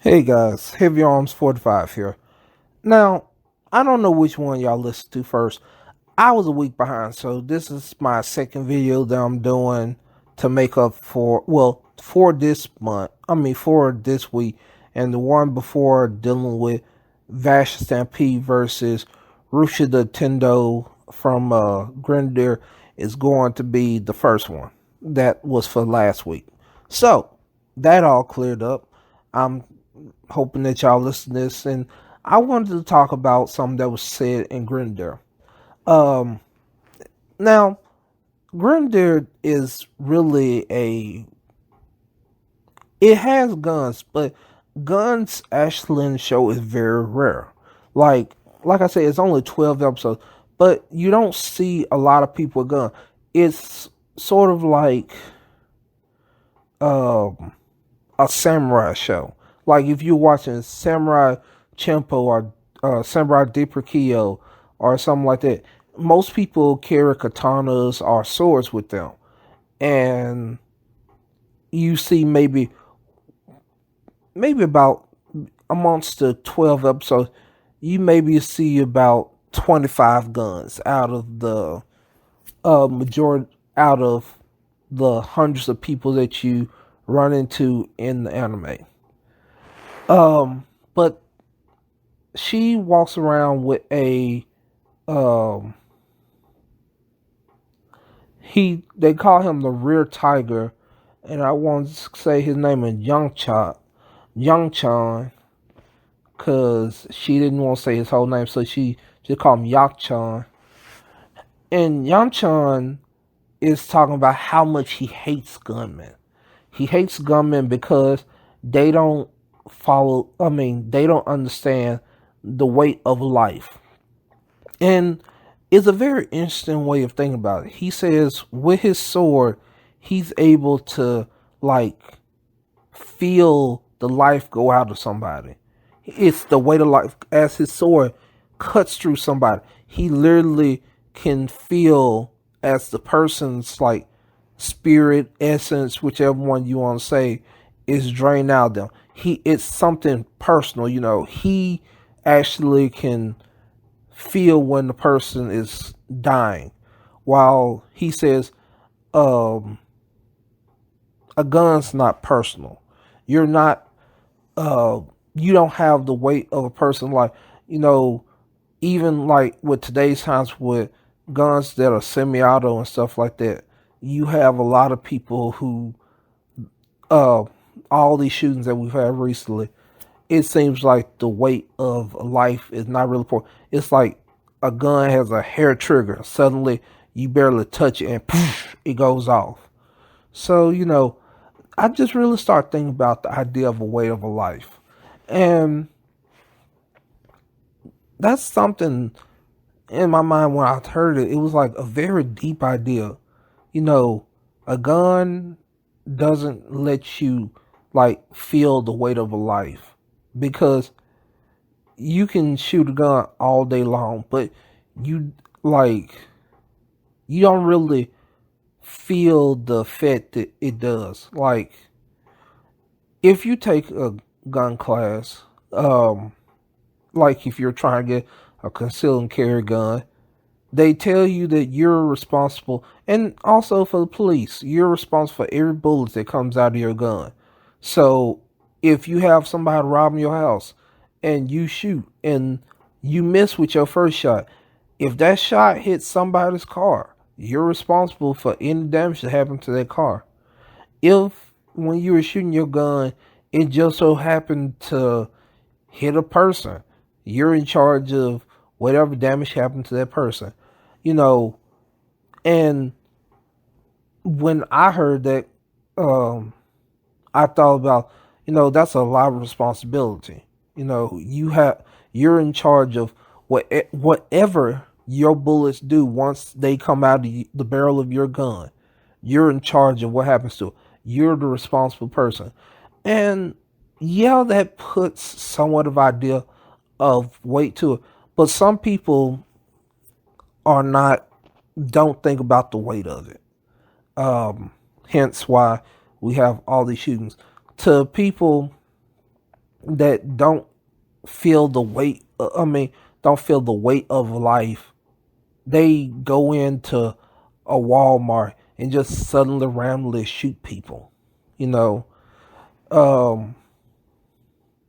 Hey guys, Heavy Arms 45 here. Now, I don't know which one y'all listen to first. I was a week behind, so this is my second video that I'm doing to make up for this month. For this week, and the one before dealing with Vash Stampede versus Rusha the Tendo from Grenadier is going to be the first one. That was for last week. So, that all cleared up. I'm hoping that y'all listen to this, and I wanted to talk about something that was said in Grenadier. Um, Now, Grenadier is really it has guns, but guns actually in the show is very rare. Like I said, it's only 12 episodes, but you don't see a lot of people with guns. It's sort of like um a samurai show. Like if you're watching Samurai Champloo or Samurai Deepakio or something like that, most people carry katanas or swords with them, and you see maybe about amongst the 12 episodes, you maybe see about 25 guns out of the majority out of the hundreds of people that you run into in the anime. But she walks around with a um they call him the rear tiger, and I want to say his name is Young Chan, because she didn't want to say his whole name, so she just called him Yak-chan. And Yang-chan is talking about how much he hates gunmen. He hates gunmen because they don't they don't understand the weight of life. And it's a very interesting way of thinking about it. He says with his sword, he's able to like feel the life go out of somebody. It's the weight of life as his sword cuts through somebody. He literally can feel as the person's like spirit, essence, whichever one you want to say, is drained out of them. It's something personal, He actually can feel when the person is dying. While he says, um, a gun's not personal. You're not uh you don't have the weight of a person, like, you know, even like with today's times with guns that are semi auto and stuff like that, you have a lot of people who uh all these shootings that we've had recently, it seems like the weight of life is not really important. It's like a gun has a hair trigger. Suddenly, you barely touch it and poof, it goes off. So, I just really start thinking about the idea of a weight of a life. And that's something in my mind when I heard it. It was like a very deep idea. You know, a gun doesn't let you like feel the weight of a life, because you can shoot a gun all day long, but you like you don't really feel the effect that it does. Like if you take a gun class, like if you're trying to get a conceal and carry gun, they tell you that you're responsible, and also for the police, you're responsible for every bullet that comes out of your gun. So if you have somebody robbing your house and you shoot and you miss with your first shot, if that shot hits somebody's car, you're responsible for any damage that happened to that car. If when you were shooting your gun, it just so happened to hit a person, you're in charge of whatever damage happened to that person. You know, and when I heard that, um, I thought about, that's a lot of responsibility. You're in charge of whatever your bullets do once they come out of the barrel of your gun. You're in charge of what happens to it. You're the responsible person. And yeah, that puts somewhat of idea of weight to it. But some people are not don't think about the weight of it. Hence why we have all these shootings. To people that don't feel the weight. Don't feel the weight of life. They go into a Walmart and just suddenly randomly shoot people. You know, um,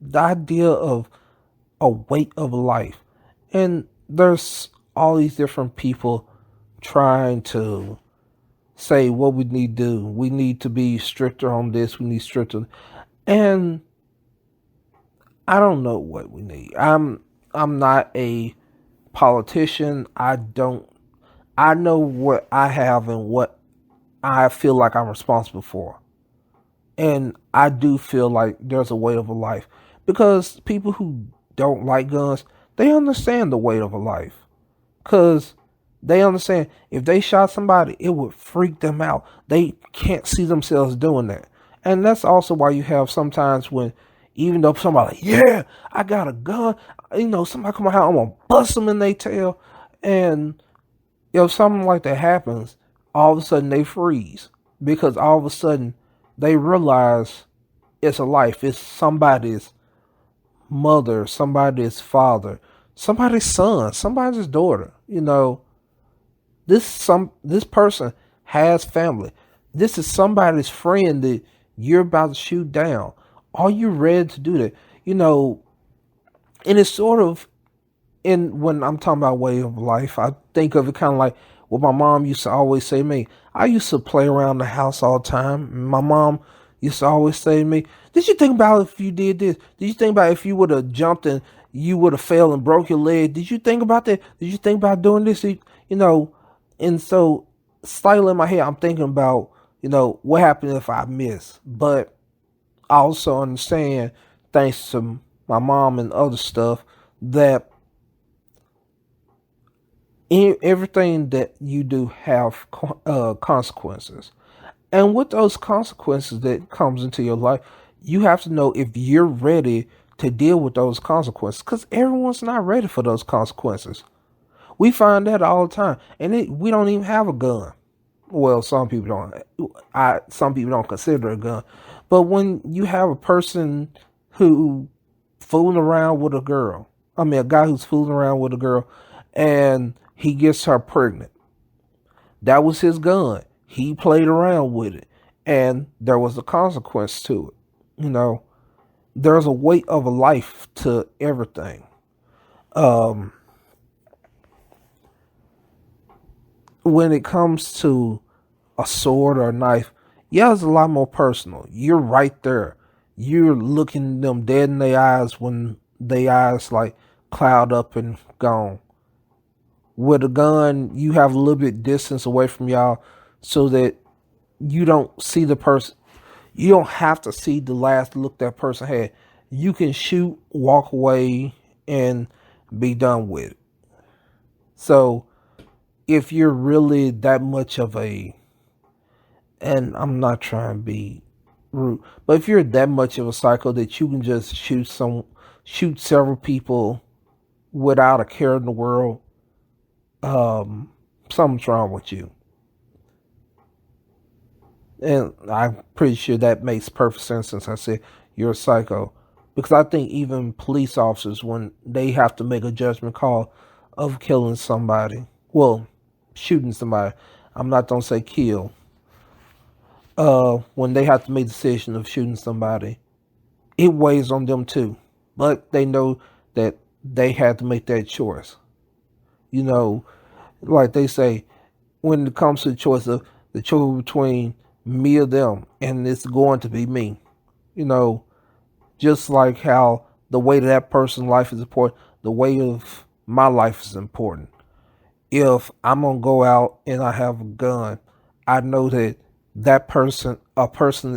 the idea of a weight of life, and there's all these different people trying to say what we need to do. We need to be stricter on this. We need stricter, and I don't know what we need. I'm not a politician. I know what I have and what I feel like I'm responsible for. And I do feel like there's a weight of a life. Because people who don't like guns, they understand the weight of a life. Because they understand if they shot somebody, it would freak them out. They can't see themselves doing that. And that's also why you have sometimes when, even though somebody, like, yeah, I got a gun, somebody come out, I'm going to bust them in their tail. And if something like that happens, all of a sudden they freeze. Because all of a sudden they realize it's a life. It's somebody's mother, somebody's father, somebody's son, somebody's daughter. This person has family. This is somebody's friend that you're about to shoot down. Are you ready to do that? And it's sort of when I'm talking about way of life, I think of it kind of like what my mom used to always say to me. I used to play around the house all the time. My mom used to always say to me, "Did you think about if you did this? Did you think about if you would have jumped and you would have fell and broke your leg? Did you think about that? Did you think about doing this?" And so slightly in my head, I'm thinking about what happened if I miss. But I also understand, thanks to my mom and other stuff, that everything that you do have consequences. And with those consequences that comes into your life, you have to know if you're ready to deal with those consequences, because everyone's not ready for those consequences. We find that all the time, and we don't even have a gun. Well, some people don't. Some people don't consider it a gun. But when you have a person who fooling around with a girl, a guy who's fooling around with a girl, and he gets her pregnant. That was his gun. He played around with it, and there was a consequence to it. There's a weight of a life to everything. Um, when it comes to a sword or a knife, yeah, it's a lot more personal. You're right there. You're looking them dead in their eyes when their eyes like cloud up and gone. With a gun, you have a little bit distance away from y'all so that you don't see the person. You don't have to see the last look that person had. You can shoot, walk away, and be done with it. So if you're really that much of and I'm not trying to be rude, but if you're that much of a psycho that you can just shoot several people without a care in the world, something's wrong with you. And I'm pretty sure that makes perfect sense since I said you're a psycho. Because I think even police officers, when they have to make a judgment call of killing somebody, well, shooting somebody, I'm not going to say kill, when they have to make the decision of shooting somebody, it weighs on them too. But they know that they had to make that choice. Like they say, when it comes to the choice between me or them, and it's going to be me. Just like how the way that person's life is important, the way of my life is important. If I'm gonna go out and I have a gun, I know that a person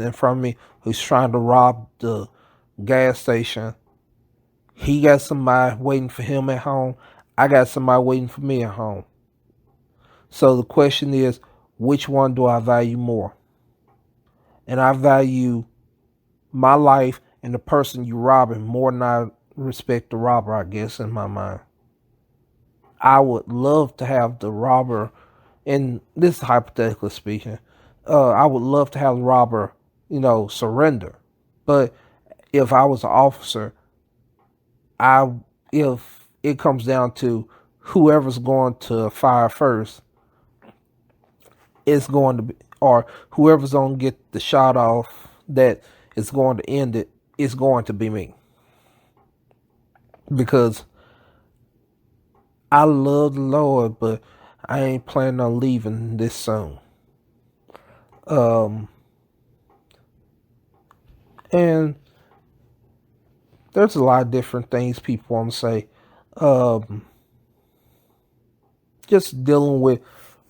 in front of me who's trying to rob the gas station, he got somebody waiting for him at home. I got somebody waiting for me at home. So the question is, which one do I value more? And I value my life and the person you robbing more than I respect the robber, I guess, in my mind. I would love to have the robber, and this is hypothetically speaking, I would love to have the robber, surrender. But if I was an officer, I if it comes down to whoever's going to fire first, it's going to be, or whoever's going to get the shot off that is going to end it, it's going to be me. Because I love the Lord, but I ain't planning on leaving this soon. Um, and there's a lot of different things people want to say. Um, just dealing with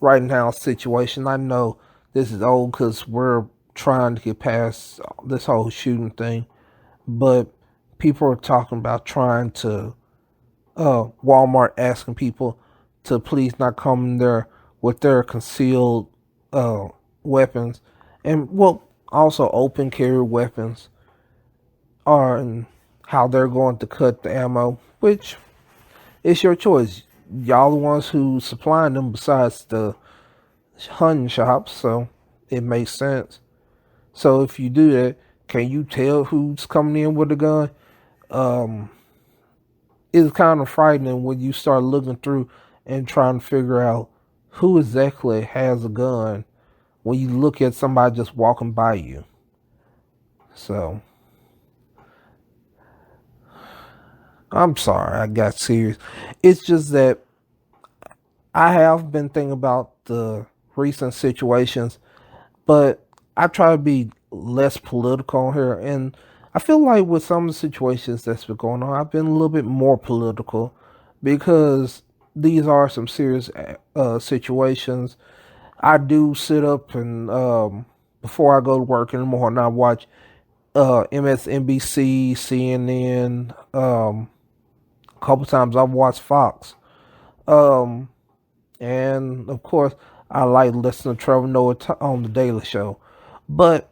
right now situation. I know this is old because we're trying to get past this whole shooting thing, but people are talking about trying to Walmart asking people to please not come in there with their concealed uh, weapons, and well, also open carry weapons, or and how they're going to cut the ammo, which is your choice. Y'all the ones who supplying them besides the hunting shops, so it makes sense. So if you do that, can you tell who's coming in with a gun? Um, it's kind of frightening when you start looking through and trying to figure out who exactly has a gun when you look at somebody just walking by you. So I'm sorry, I got serious. It's just that I have been thinking about the recent situations, but I try to be less political on here. And I feel like with some of the situations that's been going on, I've been a little bit more political because these are some serious situations. I do sit up and before I go to work in the morning, I watch MSNBC, CNN. A couple times I've watched Fox. Um, and of course, I like listening to Trevor Noah on the Daily Show. But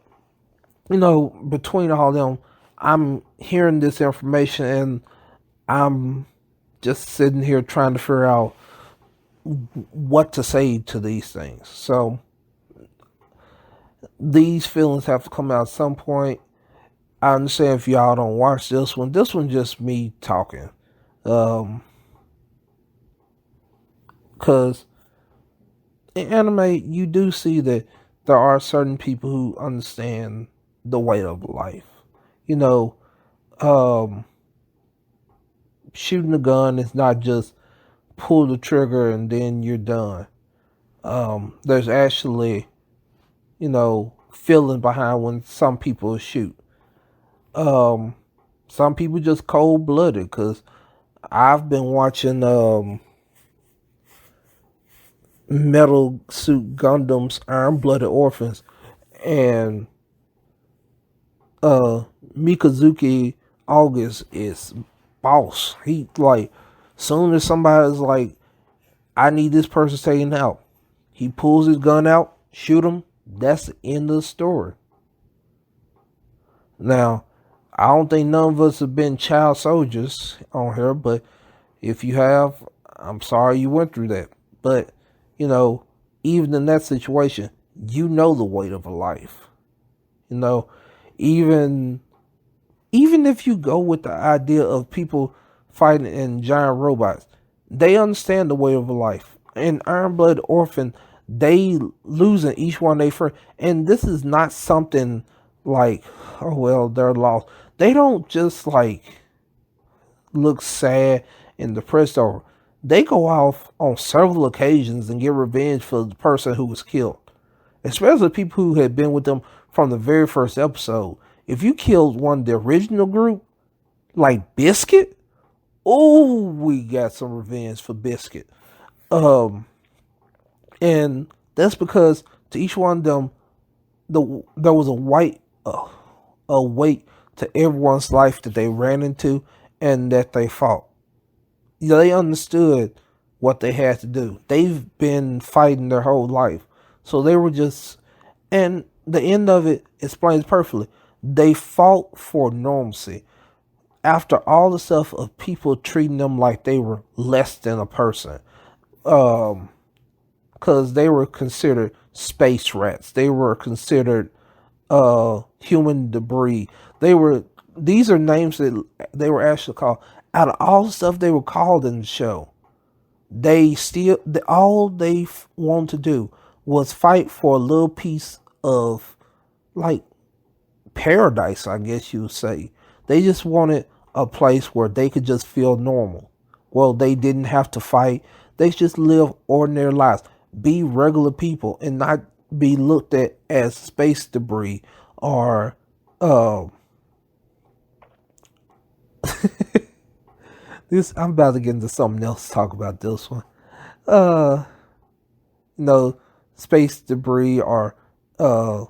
between all of them, I'm hearing this information and I'm just sitting here trying to figure out what to say to these things. So these feelings have to come out at some point. I understand if y'all don't watch this one. This one just me talking. Because in anime, you do see that there are certain people who understand the weight of life. You know, um, shooting a gun is not just pull the trigger and then you're done. There's actually, feeling behind when some people shoot. Um, some people just cold blooded because I've been watching Metal Suit Gundam's Iron Blooded Orphans, and uh Mikazuki August is boss. He like soon as somebody's like, I need this person taken out, he pulls his gun out, shoot him. That's the end of the story. Now, I don't think none of us have been child soldiers on here, but if you have, I'm sorry you went through that. But, you know, even in that situation, you know the weight of a life. You know, even even if you go with the idea of people fighting in giant robots, they understand the weight of a life. In Iron Blood Orphan, they losing each one they friend, and this is not something like, oh well, they're lost. They don't just like look sad and depressed over. They go off on several occasions and get revenge for the person who was killed, especially people who had been with them from the very first episode. If you killed one of the original group, like Biscuit, oh, we got some revenge for Biscuit. Um, and that's because to each one of them, there was a weight to everyone's life that they ran into and that they fought. They understood what they had to do. They've been fighting their whole life, so they were just, and the end of it explains perfectly. They fought for normalcy after all the stuff of people treating them like they were less than a person. Um, because they were considered space rats. They were considered human debris. They were these are names that they were actually called. Out of all the stuff they were called in the show, they still all they wanted to do was fight for a little piece of like paradise, I guess you would say. They just wanted a place where they could just feel normal. Well, they didn't have to fight. They just live ordinary lives, be regular people, and not be looked at as space debris or uh, this. I'm about to get into something else to talk about this one. Uh, you know, space debris or uh,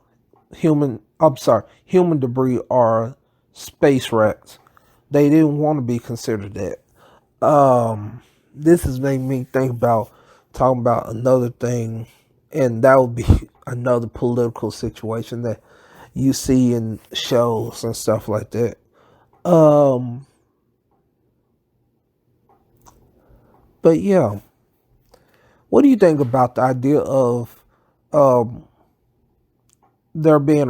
human. I'm sorry, human debris or space wrecks. They didn't want to be considered that. This has made me think about talking about another thing, and that would be another political situation that you see in shows and stuff like that. Um, but yeah, what do you think about the idea of um, there being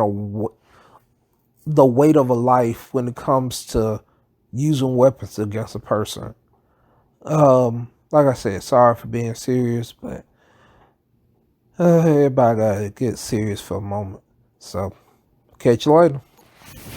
the weight of a life when it comes to using weapons against a person? Like I said, sorry for being serious, but everybody gotta get serious for a moment. So, catch you later.